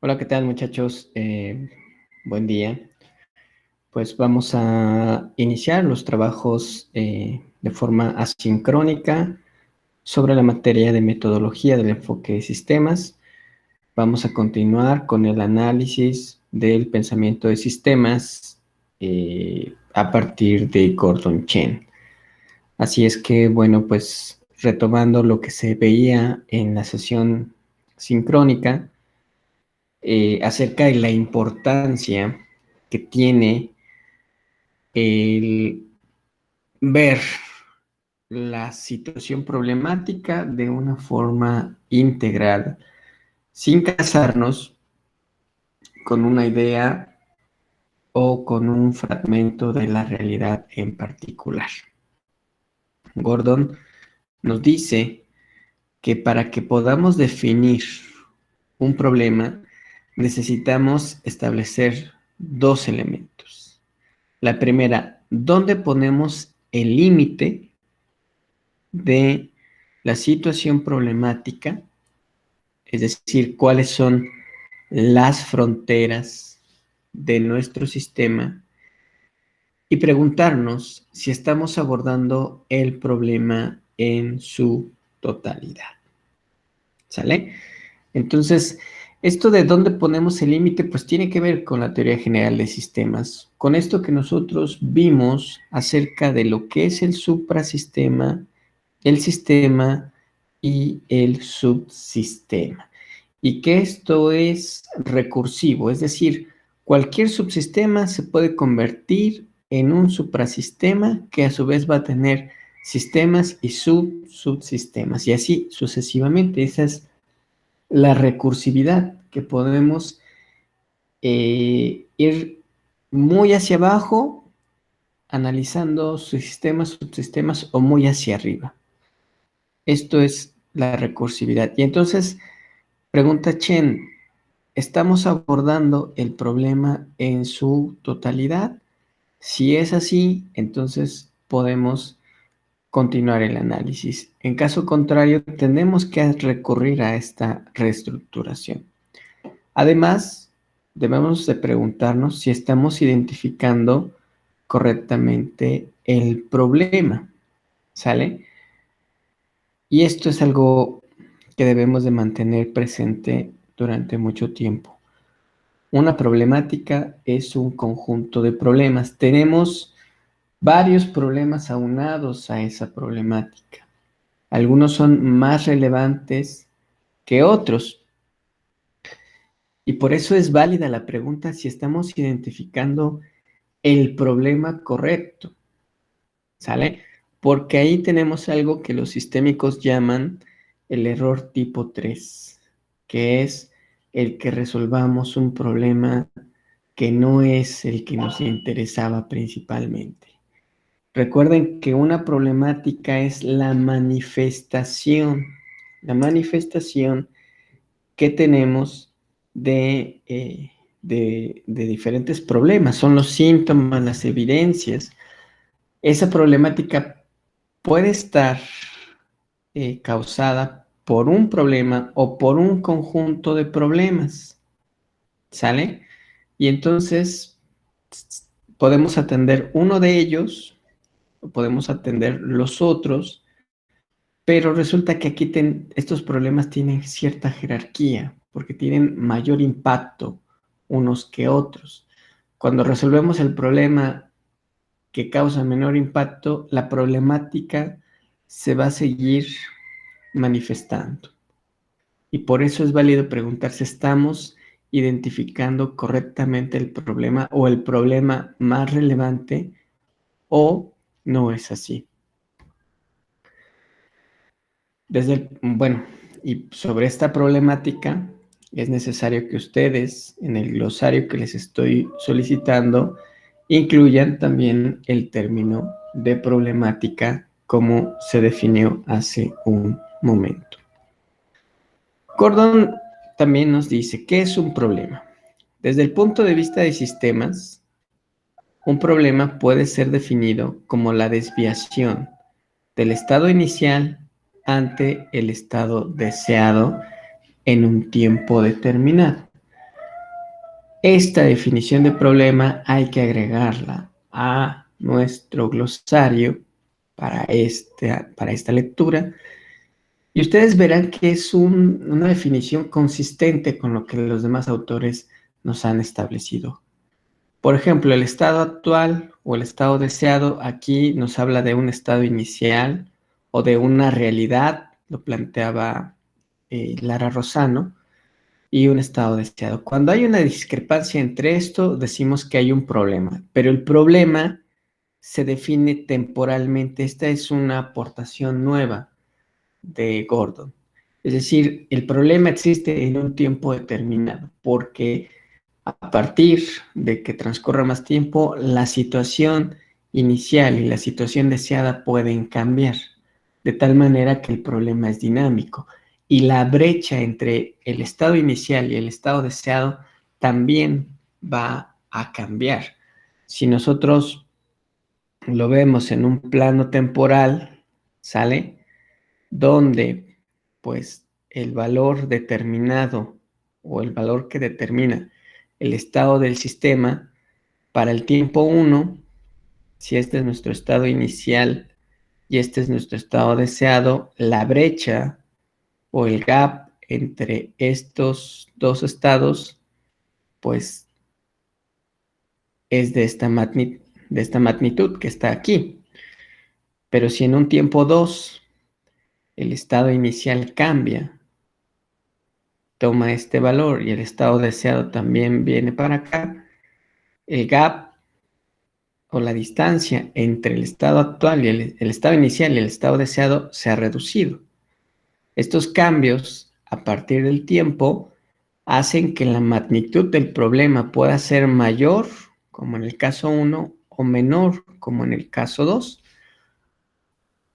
Hola, ¿qué tal, muchachos? Buen día. Pues vamos a iniciar los trabajos de forma asincrónica sobre la materia de metodología del enfoque de sistemas. Vamos a continuar con el análisis del pensamiento de sistemas a partir de Gordon Chen. Así es que, bueno, pues retomando lo que se veía en la sesión sincrónica, acerca de la importancia que tiene el ver la situación problemática de una forma integral, sin casarnos con una idea o con un fragmento de la realidad en particular. Gordon nos dice que para que podamos definir un problema, necesitamos establecer dos elementos. La primera, ¿dónde ponemos el límite de la situación problemática? Es decir, ¿cuáles son las fronteras de nuestro sistema? Y preguntarnos si estamos abordando el problema en su totalidad. ¿Sale? Entonces, esto de dónde ponemos el límite, pues tiene que ver con la teoría general de sistemas, con esto que nosotros vimos acerca de lo que es el suprasistema, el sistema y el subsistema. Y que esto es recursivo, es decir, cualquier subsistema se puede convertir en un suprasistema que a su vez va a tener sistemas y subsistemas y así sucesivamente. Esa es la recursividad, que podemos ir muy hacia abajo analizando sistemas, subsistemas o muy hacia arriba. Esto es la recursividad. Y entonces, pregunta Chen, ¿estamos abordando el problema en su totalidad? Si es así, entonces podemos continuar el análisis. En caso contrario, tenemos que recurrir a esta reestructuración. Además, debemos de preguntarnos si estamos identificando correctamente el problema, ¿sale? Y esto es algo que debemos de mantener presente durante mucho tiempo. Una problemática es un conjunto de problemas. Tenemos varios problemas aunados a esa problemática. Algunos son más relevantes que otros. Y por eso es válida la pregunta si estamos identificando el problema correcto, ¿sale? Porque ahí tenemos algo que los sistémicos llaman el error tipo 3, que es el que resolvamos un problema que no es el que nos interesaba principalmente. Recuerden que una problemática es la manifestación que tenemos de diferentes problemas. Son los síntomas, las evidencias. Esa problemática puede estar causada por un problema o por un conjunto de problemas, ¿sale? Y entonces podemos atender uno de ellos o podemos atender los otros, pero resulta que aquí estos problemas tienen cierta jerarquía porque tienen mayor impacto unos que otros. Cuando resolvemos el problema que causa menor impacto, la problemática se va a seguir manifestando. Y por eso es válido preguntarse, ¿estamos identificando correctamente el problema o el problema más relevante o no es así? Bueno, y sobre esta problemática es necesario que ustedes en el glosario que les estoy solicitando incluyan también el término de problemática como se definió hace un momento. Gordon también nos dice, ¿qué es un problema? Desde el punto de vista de sistemas, un problema puede ser definido como la desviación del estado inicial ante el estado deseado en un tiempo determinado. Esta definición de problema hay que agregarla a nuestro glosario para esta lectura y ustedes verán que es una definición consistente con lo que los demás autores nos han establecido. Por ejemplo, el estado actual o el estado deseado aquí nos habla de un estado inicial o de una realidad, lo planteaba Lara Rosano, y un estado deseado. Cuando hay una discrepancia entre esto, decimos que hay un problema, pero el problema se define temporalmente. Esta es una aportación nueva de Gordon. Es decir, el problema existe en un tiempo determinado, porque a partir de que transcurra más tiempo, la situación inicial y la situación deseada pueden cambiar, de tal manera que el problema es dinámico. Y la brecha entre el estado inicial y el estado deseado también va a cambiar. Si nosotros lo vemos en un plano temporal, ¿sale? Donde pues el valor determinado o el valor que determina el estado del sistema para el tiempo 1, si este es nuestro estado inicial y este es nuestro estado deseado, la brecha o el gap entre estos dos estados pues es de esta magnitud que está aquí. Pero si en un tiempo 2 el estado inicial cambia, toma este valor y el estado deseado también viene para acá, el gap o la distancia entre el estado actual y el estado inicial y el estado deseado se ha reducido. Estos cambios a partir del tiempo hacen que la magnitud del problema pueda ser mayor, como en el caso 1, o menor, como en el caso 2.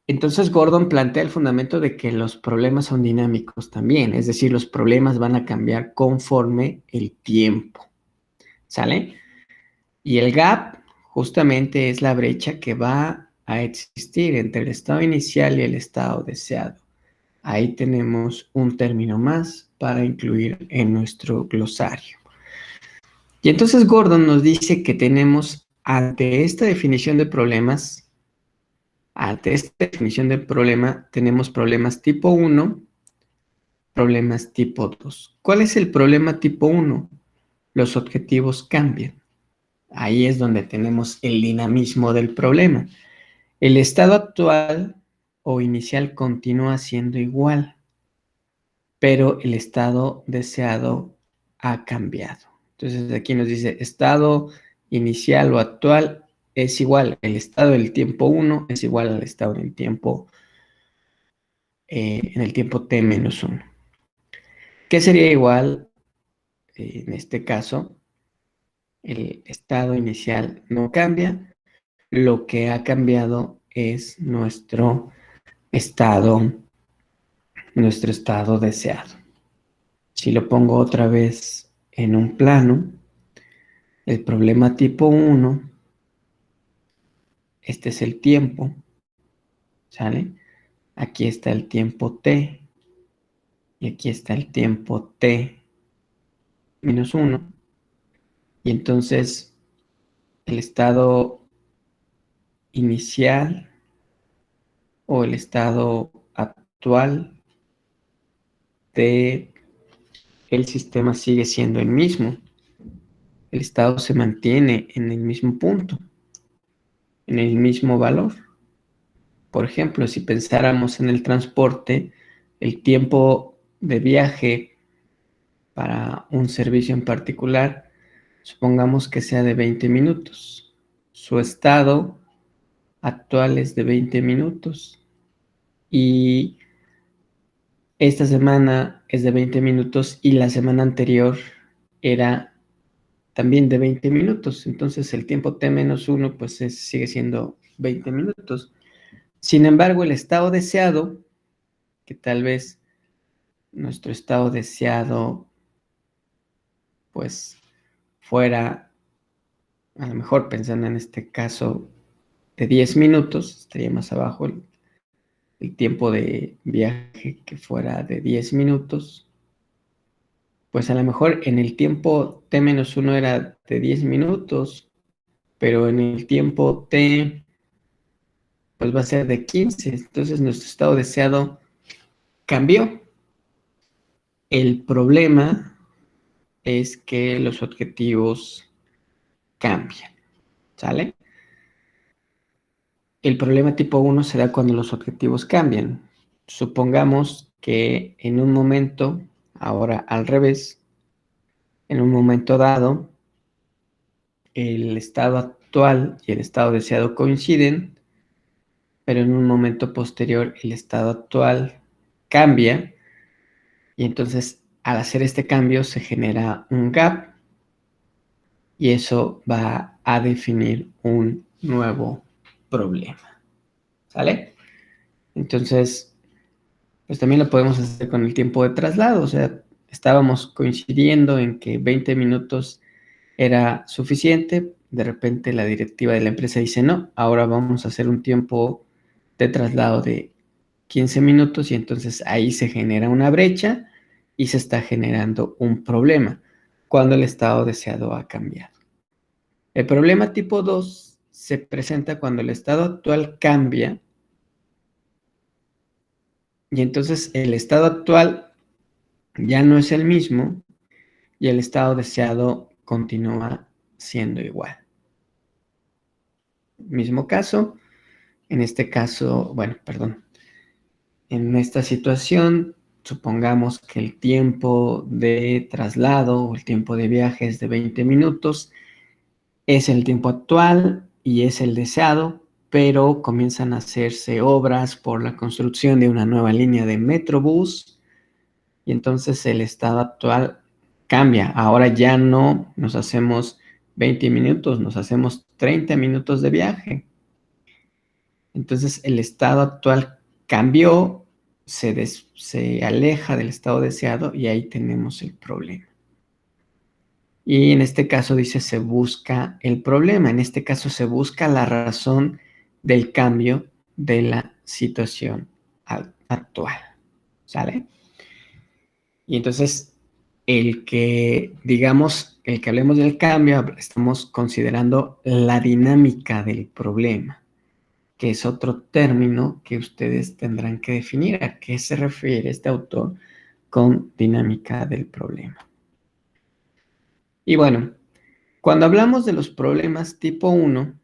Entonces Gordon plantea el fundamento de que los problemas son dinámicos también, es decir, los problemas van a cambiar conforme el tiempo, ¿sale? Y el gap justamente es la brecha que va a existir entre el estado inicial y el estado deseado. Ahí tenemos un término más para incluir en nuestro glosario. Y entonces Gordon nos dice que tenemos ante esta definición de problemas, tenemos problemas tipo 1, problemas tipo 2. ¿Cuál es el problema tipo 1? Los objetivos cambian. Ahí es donde tenemos el dinamismo del problema. El estado actual o inicial continúa siendo igual, pero el estado deseado ha cambiado. Entonces aquí nos dice estado inicial o actual es igual, el estado del tiempo 1 es igual al estado del tiempo en el tiempo t menos 1. ¿Qué sería igual? En este caso, el estado inicial no cambia, lo que ha cambiado es estado, nuestro estado deseado. Si lo pongo otra vez en un plano, el problema tipo 1, este es el tiempo, ¿sale? Aquí está el tiempo t y aquí está el tiempo t menos 1. Y entonces el estado inicial o el estado actual de el sistema sigue siendo el mismo. El estado se mantiene en el mismo punto, en el mismo valor. Por ejemplo, si pensáramos en el transporte, el tiempo de viaje para un servicio en particular, supongamos que sea de 20 minutos. Su estado actual es de 20 minutos y esta semana es de 20 minutos y la semana anterior era también de 20 minutos. Entonces el tiempo t-1 pues sigue siendo 20 minutos. Sin embargo, el estado deseado, que tal vez nuestro estado deseado pues fuera, a lo mejor pensando en este caso, de 10 minutos, estaría más abajo el tiempo de viaje que fuera de 10 minutos, pues a lo mejor en el tiempo t-1 era de 10 minutos, pero en el tiempo t, pues va a ser de 15. Entonces nuestro estado deseado cambió. El problema es que los objetivos cambian, ¿sale? El problema tipo 1 se da cuando los objetivos cambian. Supongamos que en un momento, ahora al revés, en un momento dado, el estado actual y el estado deseado coinciden, pero en un momento posterior el estado actual cambia y entonces al hacer este cambio se genera un gap y eso va a definir un nuevo problema, ¿sale? Entonces, pues también lo podemos hacer con el tiempo de traslado, o sea, estábamos coincidiendo en que 20 minutos era suficiente, de repente la directiva de la empresa dice no, ahora vamos a hacer un tiempo de traslado de 15 minutos y entonces ahí se genera una brecha y se está generando un problema cuando el estado deseado ha cambiado. El problema tipo 2 se presenta cuando el estado actual cambia y entonces el estado actual ya no es el mismo y el estado deseado continúa siendo igual. Mismo caso, en este caso, bueno, perdón, en esta situación, supongamos que el tiempo de traslado o el tiempo de viaje es de 20 minutos, es el tiempo actual y es el deseado, pero comienzan a hacerse obras por la construcción de una nueva línea de Metrobús y entonces el estado actual cambia. Ahora ya no nos hacemos 20 minutos, nos hacemos 30 minutos de viaje. Entonces el estado actual cambió, se aleja del estado deseado y ahí tenemos el problema. Y en este caso dice se busca el problema, en este caso se busca la razón del cambio de la situación actual, ¿sale? Y entonces el que hablemos del cambio, estamos considerando la dinámica del problema, que es otro término que ustedes tendrán que definir a qué se refiere este autor con dinámica del problema. Y bueno, cuando hablamos de los problemas tipo 1,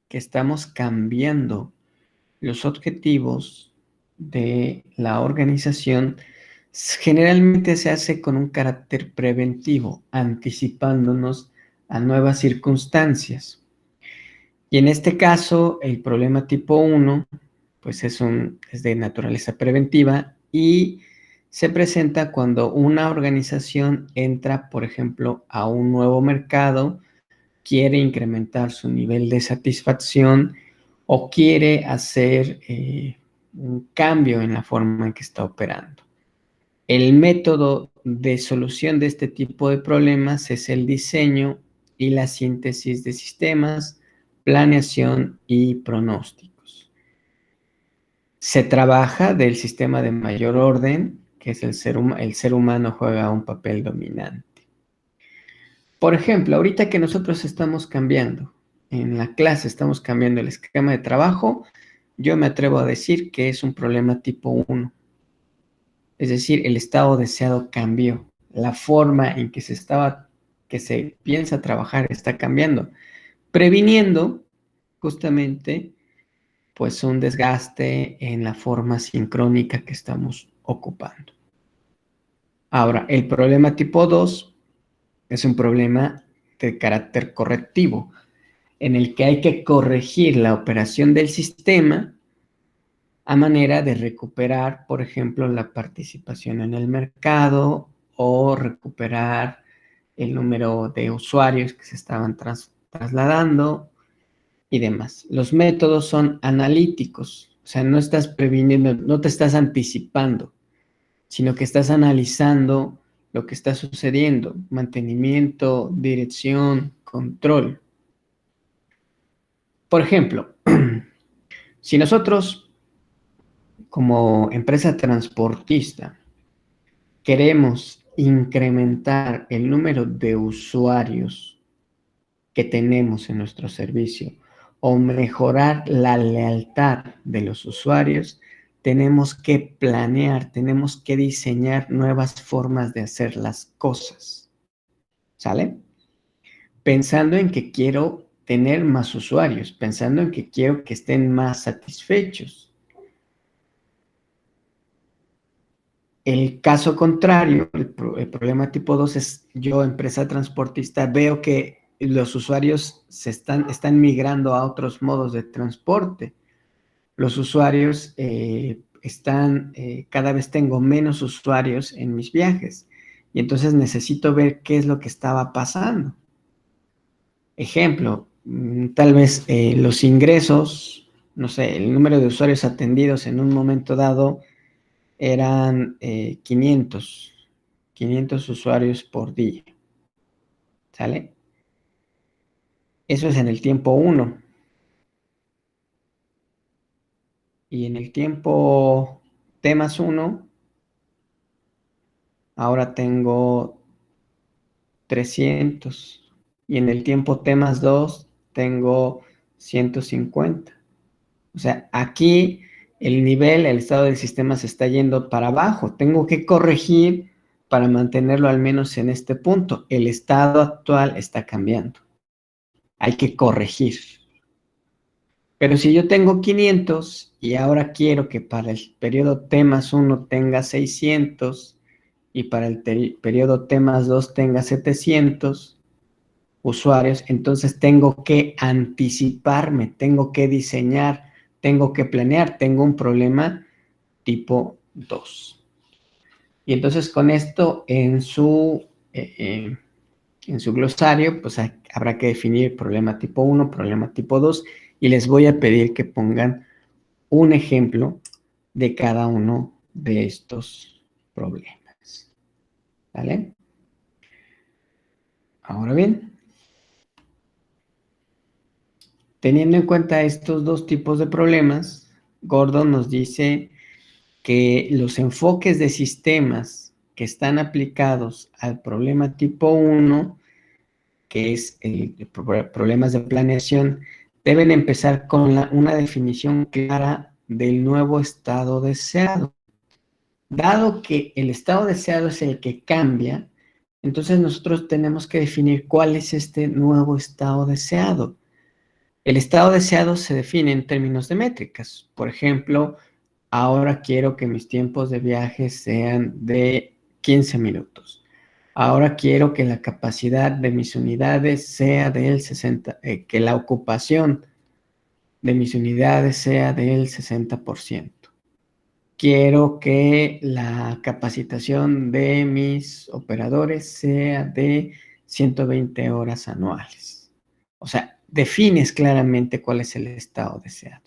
que estamos cambiando los objetivos de la organización, generalmente se hace con un carácter preventivo, anticipándonos a nuevas circunstancias. Y en este caso, el problema tipo 1, pues es de naturaleza preventiva y se presenta cuando una organización entra, por ejemplo, a un nuevo mercado, quiere incrementar su nivel de satisfacción o quiere hacer un cambio en la forma en que está operando. El método de solución de este tipo de problemas es el diseño y la síntesis de sistemas, planeación y pronósticos. Se trabaja del sistema de mayor orden, que es el ser humano juega un papel dominante. Por ejemplo, ahorita que nosotros estamos cambiando, en la clase estamos cambiando el esquema de trabajo, yo me atrevo a decir que es un problema tipo 1. Es decir, el estado deseado cambió. La forma en que se piensa trabajar está cambiando, previniendo justamente pues un desgaste en la forma sincrónica que estamos ocupando. Ahora, el problema tipo 2 es un problema de carácter correctivo, en el que hay que corregir la operación del sistema a manera de recuperar, por ejemplo, la participación en el mercado o recuperar el número de usuarios que se estaban trasladando y demás. Los métodos son analíticos, o sea, no estás previniendo, no te estás anticipando, sino que estás analizando lo que está sucediendo, mantenimiento, dirección, control. Por ejemplo, si nosotros como empresa transportista queremos incrementar el número de usuarios que tenemos en nuestro servicio o mejorar la lealtad de los usuarios, tenemos que planear, tenemos que diseñar nuevas formas de hacer las cosas. ¿Sale? Pensando en que quiero tener más usuarios, pensando en que quiero que estén más satisfechos. El caso contrario, el problema tipo 2 es yo, empresa transportista, veo que los usuarios están migrando a otros modos de transporte. Los usuarios cada vez tengo menos usuarios en mis viajes y entonces necesito ver qué es lo que estaba pasando. Ejemplo, tal vez los ingresos, no sé, el número de usuarios atendidos en un momento dado eran 500 usuarios por día, ¿sale? Eso es en el tiempo 1. Y en el tiempo T más 1, ahora tengo 300. Y en el tiempo T más 2, tengo 150. O sea, aquí el estado del sistema se está yendo para abajo. Tengo que corregir para mantenerlo al menos en este punto. El estado actual está cambiando. Hay que corregir. Pero si yo tengo 500 y ahora quiero que para el periodo T más 1 tenga 600 y para el periodo T más 2 tenga 700 usuarios, entonces tengo que anticiparme, tengo que diseñar, tengo que planear, tengo un problema tipo 2. Y entonces con esto en su glosario, pues habrá que definir problema tipo 1, problema tipo 2, y les voy a pedir que pongan un ejemplo de cada uno de estos problemas. ¿Vale? Ahora bien, teniendo en cuenta estos dos tipos de problemas, Gordon nos dice que los enfoques de sistemas que están aplicados al problema tipo 1, que es problemas de planeación, deben empezar con una definición clara del nuevo estado deseado. Dado que el estado deseado es el que cambia, entonces nosotros tenemos que definir cuál es este nuevo estado deseado. El estado deseado se define en términos de métricas. Por ejemplo, ahora quiero que mis tiempos de viaje sean de 15 minutos. Ahora quiero que la capacidad de mis unidades sea del 60, que la ocupación de mis unidades sea del 60%. Quiero que la capacitación de mis operadores sea de 120 horas anuales. O sea, defines claramente cuál es el estado deseado.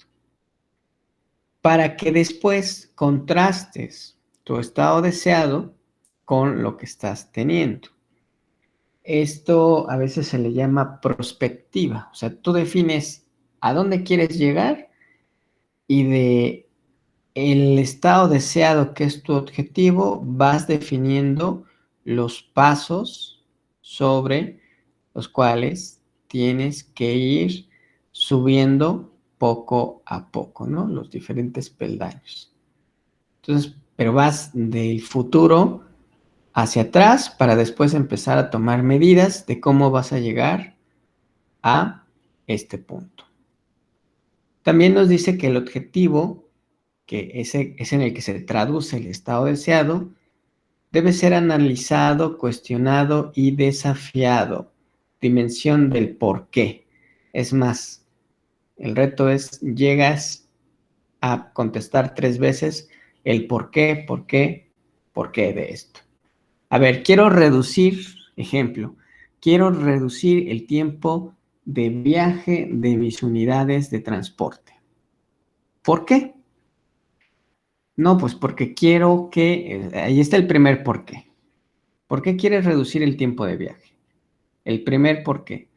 Para que después contrastes tu estado deseado con lo que estás teniendo. Esto a veces se le llama prospectiva. O sea, tú defines a dónde quieres llegar y de el estado deseado, que es tu objetivo, vas definiendo los pasos sobre los cuales tienes que ir subiendo poco a poco, ¿no? Los diferentes peldaños. Entonces, pero vas del futuro hacia atrás para después empezar a tomar medidas de cómo vas a llegar a este punto. También nos dice que el objetivo, que es en el que se traduce el estado deseado, debe ser analizado, cuestionado y desafiado. Dimensión del por qué. Es más, el reto es, llegas a contestar 3 veces el por qué de esto. A ver, quiero reducir el tiempo de viaje de mis unidades de transporte. ¿Por qué? No, pues porque quiero ahí está el primer por qué. ¿Por qué quieres reducir el tiempo de viaje? El primer por qué.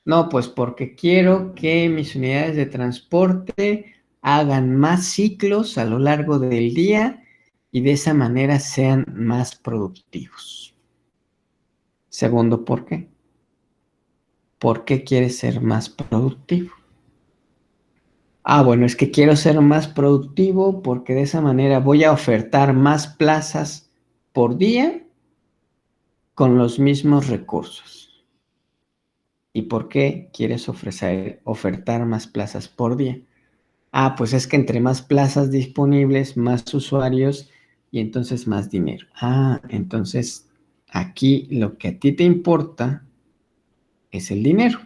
No, pues porque quiero que mis unidades de transporte hagan más ciclos a lo largo del día y de esa manera sean más productivos. Segundo, ¿por qué? ¿Por qué quieres ser más productivo? Ah, bueno, es que quiero ser más productivo porque de esa manera voy a ofertar más plazas por día con los mismos recursos. ¿Y por qué quieres ofertar más plazas por día? Ah, pues es que entre más plazas disponibles, más usuarios y entonces más dinero. Ah, entonces aquí lo que a ti te importa es el dinero.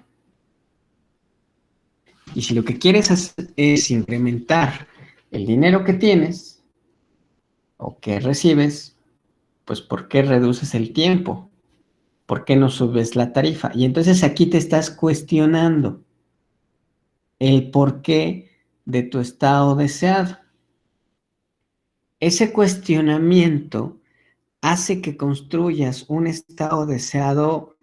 Y si lo que quieres hacer es incrementar el dinero que tienes o que recibes, pues ¿por qué reduces el tiempo? ¿Por qué no subes la tarifa? Y entonces aquí te estás cuestionando el porqué de tu estado deseado. Ese cuestionamiento hace que construyas un estado deseado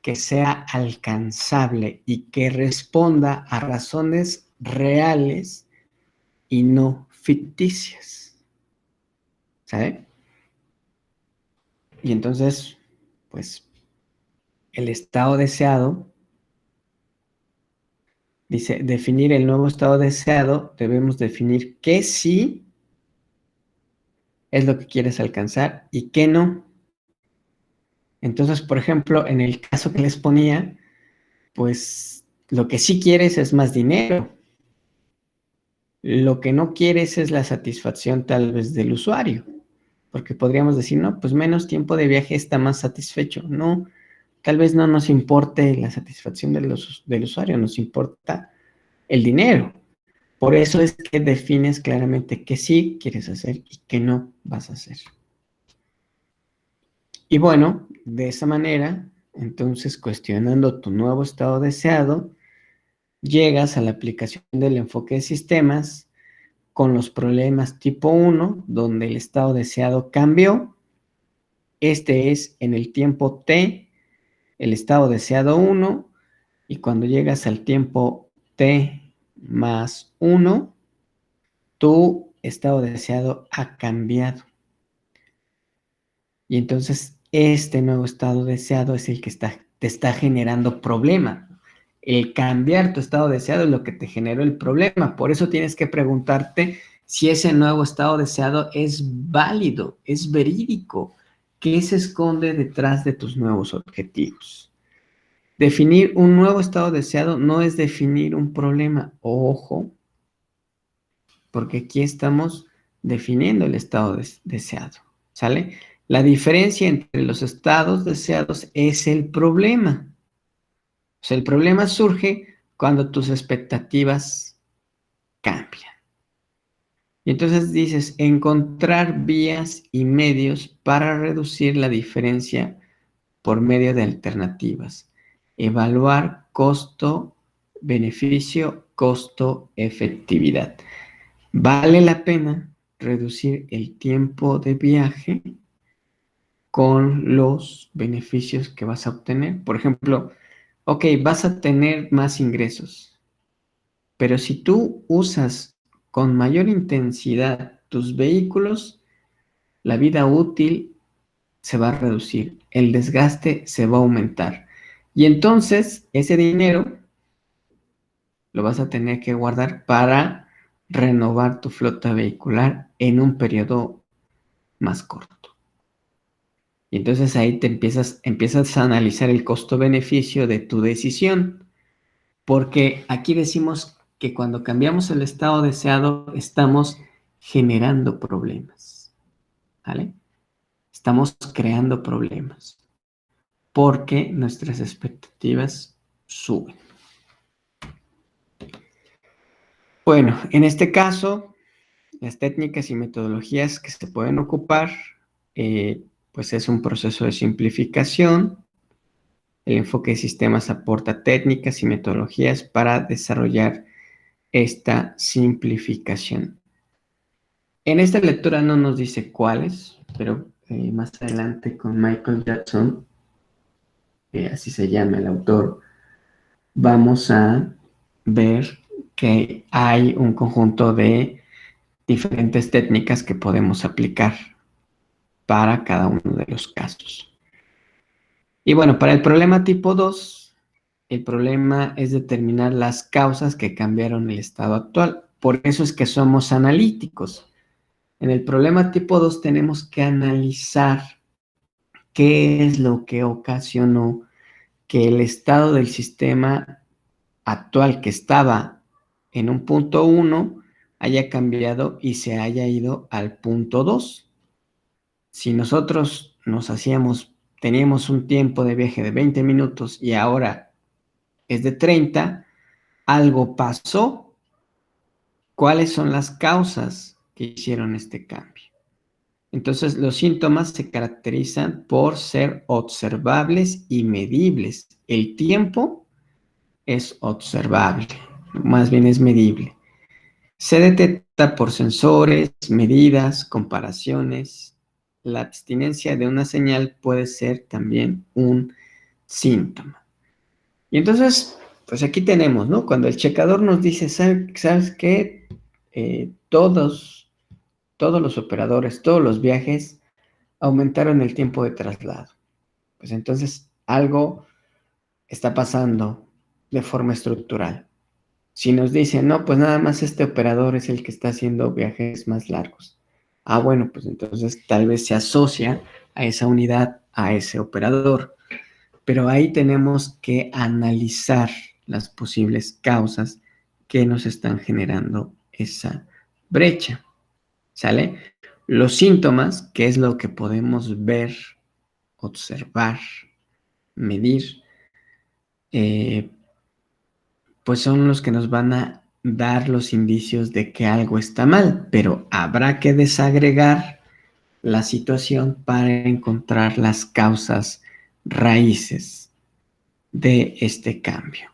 que sea alcanzable y que responda a razones reales y no ficticias. ¿Sabe? Y entonces, pues, el estado deseado, dice, definir el nuevo estado deseado, debemos definir qué sí es lo que quieres alcanzar y qué no. Entonces, por ejemplo, en el caso que les ponía, pues lo que sí quieres es más dinero. Lo que no quieres es la satisfacción tal vez del usuario, porque podríamos decir, no, pues menos tiempo de viaje está más satisfecho. No, tal vez no nos importe la satisfacción del usuario, nos importa el dinero. Por eso es que defines claramente qué sí quieres hacer y qué no vas a hacer. Y bueno, de esa manera, entonces cuestionando tu nuevo estado deseado, llegas a la aplicación del enfoque de sistemas con los problemas tipo 1, donde el estado deseado cambió. Este es en el tiempo t, el estado deseado 1, y cuando llegas al tiempo t más 1, tu estado deseado ha cambiado. Y entonces este nuevo estado deseado es el que te está generando problema. El cambiar tu estado deseado es lo que te generó el problema. Por eso tienes que preguntarte si ese nuevo estado deseado es válido, es verídico. ¿Qué se esconde detrás de tus nuevos objetivos? Definir un nuevo estado deseado no es definir un problema. Ojo, porque aquí estamos definiendo el estado deseado, ¿sale? La diferencia entre los estados deseados es el problema. O sea, el problema surge cuando tus expectativas cambian. Y entonces dices, encontrar vías y medios para reducir la diferencia por medio de alternativas. Evaluar costo, beneficio, costo, efectividad. ¿Vale la pena reducir el tiempo de viaje con los beneficios que vas a obtener? Por ejemplo, ok, vas a tener más ingresos, pero si tú usas con mayor intensidad tus vehículos, la vida útil se va a reducir, el desgaste se va a aumentar. Y entonces ese dinero lo vas a tener que guardar para renovar tu flota vehicular en un periodo más corto. Y entonces ahí empiezas a analizar el costo-beneficio de tu decisión, porque aquí decimos que cuando cambiamos el estado deseado estamos generando problemas, ¿vale? Estamos creando problemas porque nuestras expectativas suben. Bueno, en este caso, las técnicas y metodologías que se pueden ocupar, pues es un proceso de simplificación. El enfoque de sistemas aporta técnicas y metodologías para desarrollar esta simplificación. En esta lectura no nos dice cuáles, pero más adelante con Michael Jackson, así se llama el autor, vamos a ver que hay un conjunto de diferentes técnicas que podemos aplicar para cada uno de los casos. Y bueno, para el problema tipo 2, el problema es determinar las causas que cambiaron el estado actual. Por eso es que somos analíticos. En el problema tipo 2 tenemos que analizar qué es lo que ocasionó que el estado del sistema actual que estaba en un punto 1 haya cambiado y se haya ido al punto 2. Si nosotros teníamos un tiempo de viaje de 20 minutos y ahora es de 30, algo pasó. ¿Cuáles son las causas que hicieron este cambio? Entonces, los síntomas se caracterizan por ser observables y medibles. El tiempo es observable, más bien es medible. Se detecta por sensores, medidas, comparaciones. La abstinencia de una señal puede ser también un síntoma. Y entonces, pues aquí tenemos, ¿no? Cuando el checador nos dice, ¿sabes qué? Todos los operadores, todos los viajes aumentaron el tiempo de traslado. Pues entonces algo está pasando de forma estructural. Si nos dicen, no, pues nada más este operador es el que está haciendo viajes más largos. Ah, bueno, pues entonces tal vez se asocia a esa unidad, a ese operador. Pero ahí tenemos que analizar las posibles causas que nos están generando esa brecha. ¿Sale? Los síntomas, que es lo que podemos ver, observar, medir, eh, pues son los que nos van a dar los indicios de que algo está mal, pero habrá que desagregar la situación para encontrar las causas raíces de este cambio.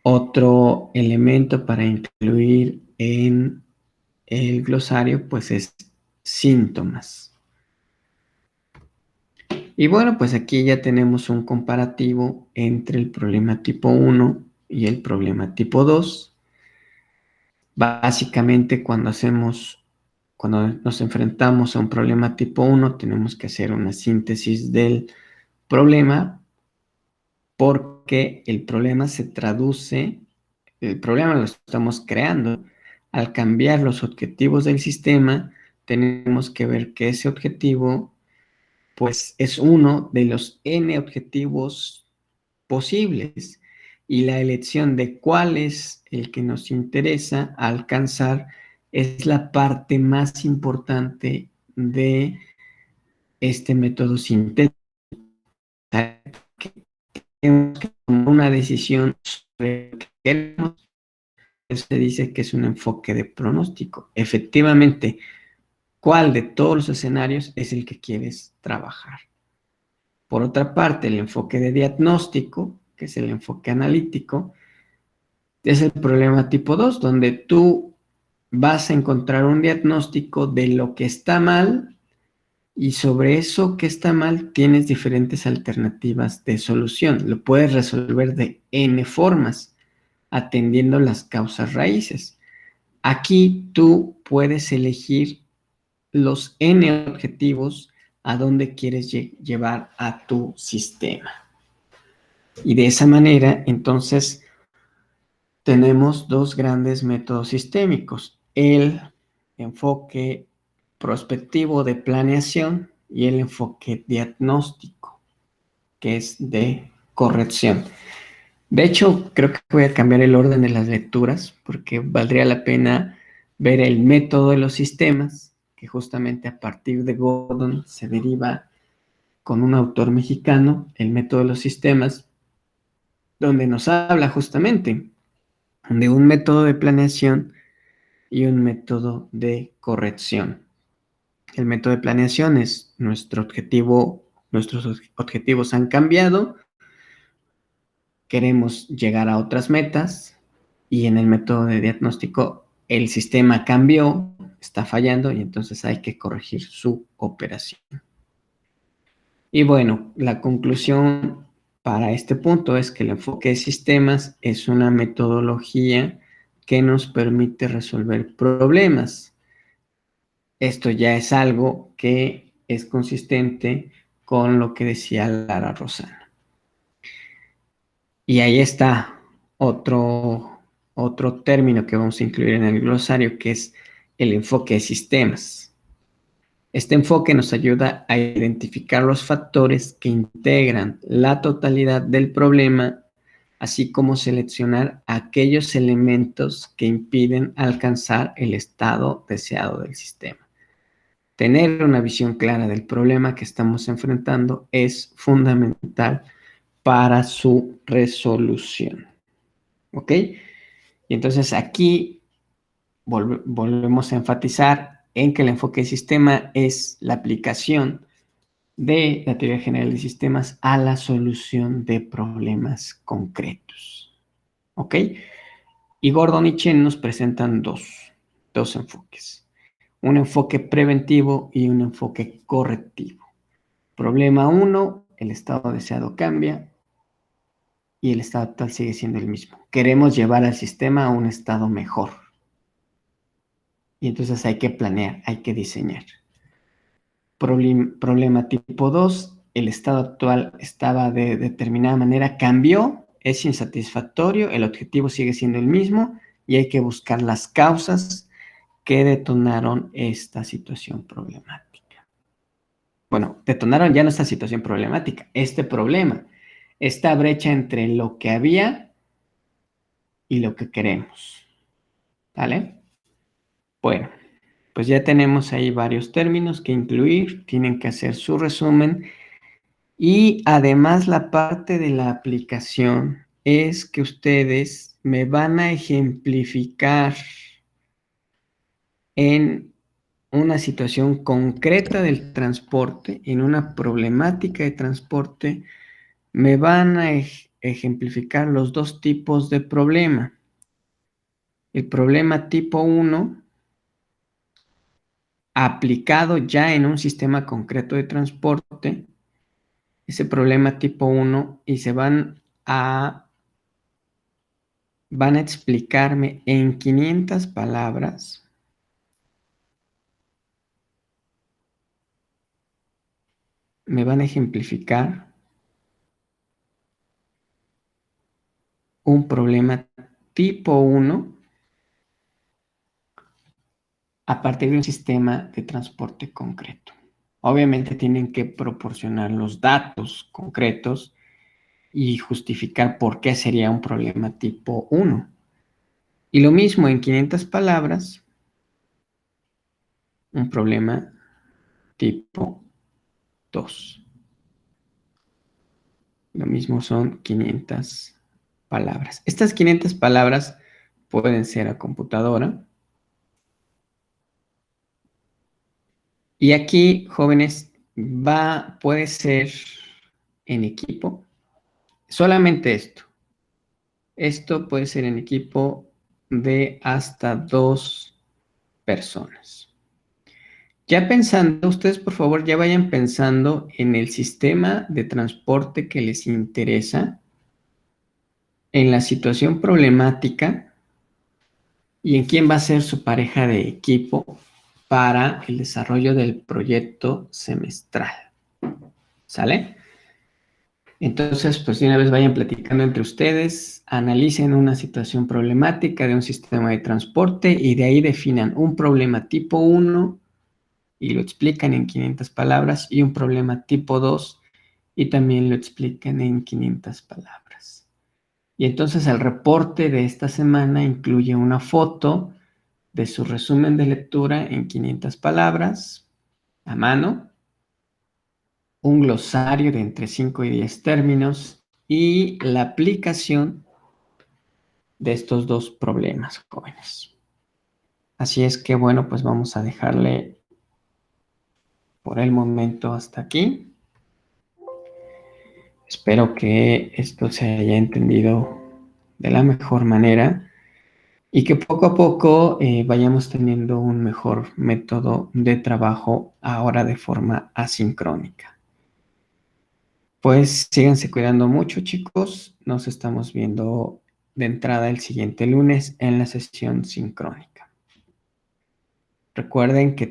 Otro elemento para incluir en el glosario, pues es síntomas. Y bueno, pues aquí ya tenemos un comparativo entre el problema tipo 1 y el problema tipo 2. Básicamente, cuando nos enfrentamos a un problema tipo 1, tenemos que hacer una síntesis del problema porque el problema el problema lo estamos creando. Al cambiar los objetivos del sistema, tenemos que ver que ese objetivo pues es uno de los n objetivos posibles y la elección de cuál es el que nos interesa alcanzar es la parte más importante de este método sintético. Tenemos que tomar una decisión sobre lo que queremos. Se dice que es un enfoque de pronóstico. Efectivamente, ¿cuál de todos los escenarios es el que quieres trabajar? Por otra parte, el enfoque de diagnóstico, que es el enfoque analítico, es el problema tipo 2, donde tú vas a encontrar un diagnóstico de lo que está mal y sobre eso que está mal tienes diferentes alternativas de solución. Lo puedes resolver de N formas, atendiendo las causas raíces. Aquí tú puedes elegir los N objetivos a donde quieres llevar a tu sistema. Y de esa manera, entonces, tenemos dos grandes métodos sistémicos, el enfoque prospectivo de planeación y el enfoque diagnóstico, que es de corrección. De hecho, creo que voy a cambiar el orden de las lecturas porque valdría la pena ver el método de los sistemas, que justamente a partir de Gordon se deriva con un autor mexicano, el método de los sistemas, donde nos habla justamente de un método de planeación y un método de corrección. El método de planeación es nuestros objetivos han cambiado, queremos llegar a otras metas y en el método de diagnóstico el sistema cambió, está fallando y entonces hay que corregir su operación. Y bueno, la conclusión para este punto es que el enfoque de sistemas es una metodología que nos permite resolver problemas. Esto ya es algo que es consistente con lo que decía Lara Rosana. Y ahí está otro término que vamos a incluir en el glosario, que es el enfoque de sistemas. Este enfoque nos ayuda a identificar los factores que integran la totalidad del problema, así como seleccionar aquellos elementos que impiden alcanzar el estado deseado del sistema. Tener una visión clara del problema que estamos enfrentando es fundamental para su resolución. ¿Ok? Y entonces aquí volvemos a enfatizar en que el enfoque de sistema es la aplicación de la teoría general de sistemas a la solución de problemas concretos. ¿Ok? Y Gordon y Chen nos presentan dos enfoques. Un enfoque preventivo y un enfoque correctivo. Problema 1, el estado deseado cambia y el estado actual sigue siendo el mismo. Queremos llevar al sistema a un estado mejor. Y entonces hay que planear, hay que diseñar. Problema tipo 2, el estado actual estaba de determinada manera, cambió, es insatisfactorio, el objetivo sigue siendo el mismo y hay que buscar las causas que detonaron esta situación problemática. Bueno, detonaron ya no esta situación problemática, este problema, esta brecha entre lo que había y lo que queremos. ¿Vale? Bueno, pues ya tenemos ahí varios términos que incluir, tienen que hacer su resumen y además la parte de la aplicación es que ustedes me van a ejemplificar en una situación concreta del transporte, en una problemática de transporte, me van a ejemplificar los dos tipos de problema. El problema tipo 1 aplicado ya en un sistema concreto de transporte, ese problema tipo 1, y se van a explicarme en 500 palabras me van a ejemplificar un problema tipo 1 a partir de un sistema de transporte concreto. Obviamente tienen que proporcionar los datos concretos y justificar por qué sería un problema tipo 1. Y lo mismo en 500 palabras, un problema tipo 2. Lo mismo son 500 palabras. Estas 500 palabras pueden ser a computadora. Y aquí, jóvenes, puede ser en equipo. Solamente esto. Esto puede ser en equipo de hasta 2 personas. Ya pensando, ustedes por favor ya vayan pensando en el sistema de transporte que les interesa, en la situación problemática y en quién va a ser su pareja de equipo para el desarrollo del proyecto semestral. ¿Sale? Entonces, pues de una vez vayan platicando entre ustedes, analicen una situación problemática de un sistema de transporte y de ahí definan un problema tipo 1 y lo explican en 500 palabras y un problema tipo 2 y también lo explican en 500 palabras. Y entonces el reporte de esta semana incluye una foto de su resumen de lectura en 500 palabras a mano, un glosario de entre 5 y 10 términos y la aplicación de estos dos problemas, jóvenes. Así es que bueno, pues vamos a dejarle por el momento hasta aquí. Espero que esto se haya entendido de la mejor manera y que poco a poco vayamos teniendo un mejor método de trabajo ahora de forma asincrónica. Pues síganse cuidando mucho, chicos. Nos estamos viendo de entrada el siguiente lunes en la sesión sincrónica. Recuerden que